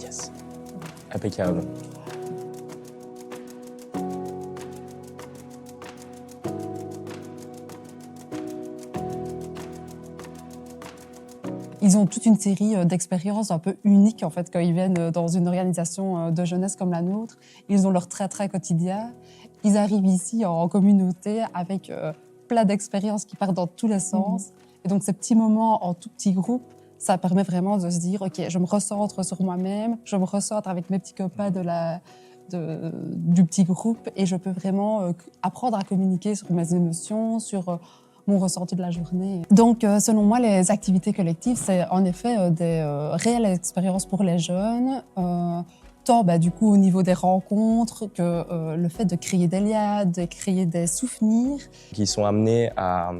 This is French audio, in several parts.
Yes. Impeccable. Ils ont toute une série d'expériences un peu uniques en fait quand ils viennent dans une organisation de jeunesse comme la nôtre. Ils ont leur trait quotidien. Ils arrivent ici en communauté avec plein d'expériences qui partent dans tous les sens. Et donc ces petits moments en tout petit groupe, ça permet vraiment de se dire ok, je me recentre sur moi-même, je me recentre avec mes petits copains du petit groupe et je peux vraiment apprendre à communiquer sur mes émotions, sur mon ressenti de la journée. Donc, selon moi, les activités collectives, c'est en effet des réelles expériences pour les jeunes, tant du coup au niveau des rencontres que le fait de créer des liens, de créer des souvenirs. Qui sont amenés à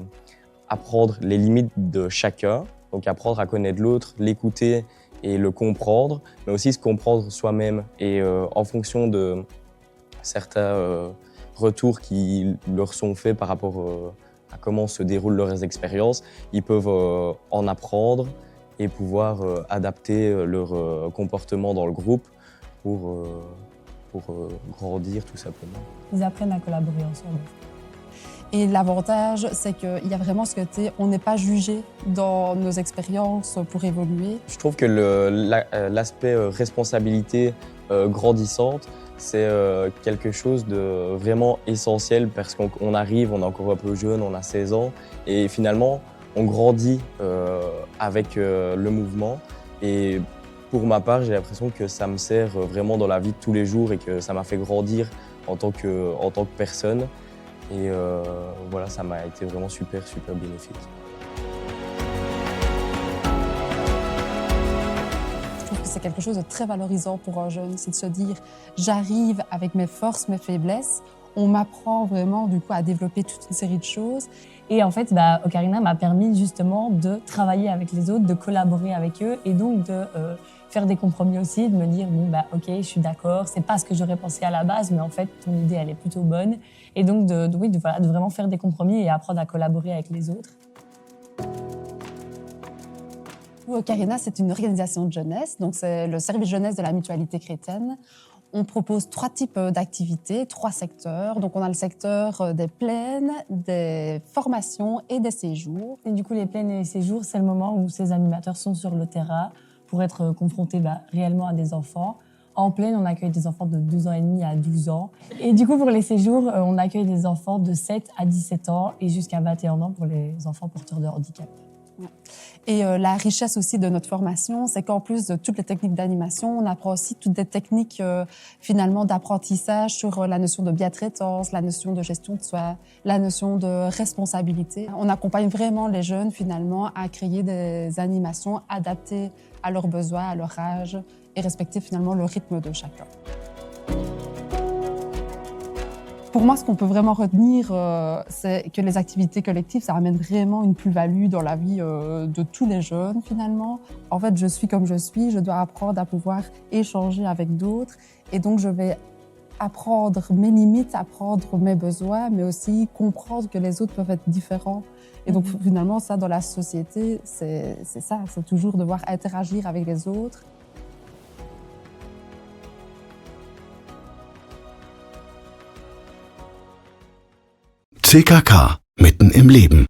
apprendre les limites de chacun, donc apprendre à connaître l'autre, l'écouter et le comprendre, mais aussi se comprendre soi-même. Et en fonction de certains retours qui leur sont faits par rapport à comment se déroulent leurs expériences, ils peuvent en apprendre et pouvoir adapter leur comportement dans le groupe pour grandir tout simplement. Ils apprennent à collaborer ensemble. Et l'avantage, c'est qu'il y a vraiment ce côté, on n'est pas jugé dans nos expériences pour évoluer. Je trouve que l'aspect responsabilité grandissante, c'est quelque chose de vraiment essentiel parce qu'on arrive, on est encore un peu jeune, on a 16 ans et finalement on grandit avec le mouvement et pour ma part j'ai l'impression que ça me sert vraiment dans la vie de tous les jours et que ça m'a fait grandir en tant que personne et voilà, ça m'a été vraiment super bénéfique. C'est quelque chose de très valorisant pour un jeune, c'est de se dire j'arrive avec mes forces, mes faiblesses. On m'apprend vraiment du coup à développer toute une série de choses. Et en fait, Ocarina m'a permis justement de travailler avec les autres, de collaborer avec eux et donc de faire des compromis aussi, de me dire ok, je suis d'accord, c'est pas ce que j'aurais pensé à la base, mais en fait ton idée elle est plutôt bonne. Et donc de vraiment faire des compromis et apprendre à collaborer avec les autres. Ocarina, c'est une organisation de jeunesse, donc c'est le service jeunesse de la Mutualité chrétienne. On propose 3 types d'activités, 3 secteurs. Donc on a le secteur des plaines, des formations et des séjours. Et du coup, les plaines et les séjours, c'est le moment où ces animateurs sont sur le terrain pour être confrontés réellement à des enfants. En plaine, on accueille des enfants de 2 ans et demi à 12 ans. Et du coup, pour les séjours, on accueille des enfants de 7 à 17 ans et jusqu'à 21 ans pour les enfants porteurs de handicap. Et la richesse aussi de notre formation, c'est qu'en plus de toutes les techniques d'animation, on apprend aussi toutes des techniques finalement d'apprentissage sur la notion de bientraitance, la notion de gestion de soi, la notion de responsabilité. On accompagne vraiment les jeunes finalement à créer des animations adaptées à leurs besoins, à leur âge et respecter finalement le rythme de chacun. Pour moi, ce qu'on peut vraiment retenir, c'est que les activités collectives, ça amène vraiment une plus-value dans la vie de tous les jeunes, finalement. En fait, je suis comme je suis, je dois apprendre à pouvoir échanger avec d'autres. Et donc, je vais apprendre mes limites, apprendre mes besoins, mais aussi comprendre que les autres peuvent être différents. Et donc, finalement, ça, dans la société, c'est ça, c'est toujours devoir interagir avec les autres. CKK, mitten im Leben.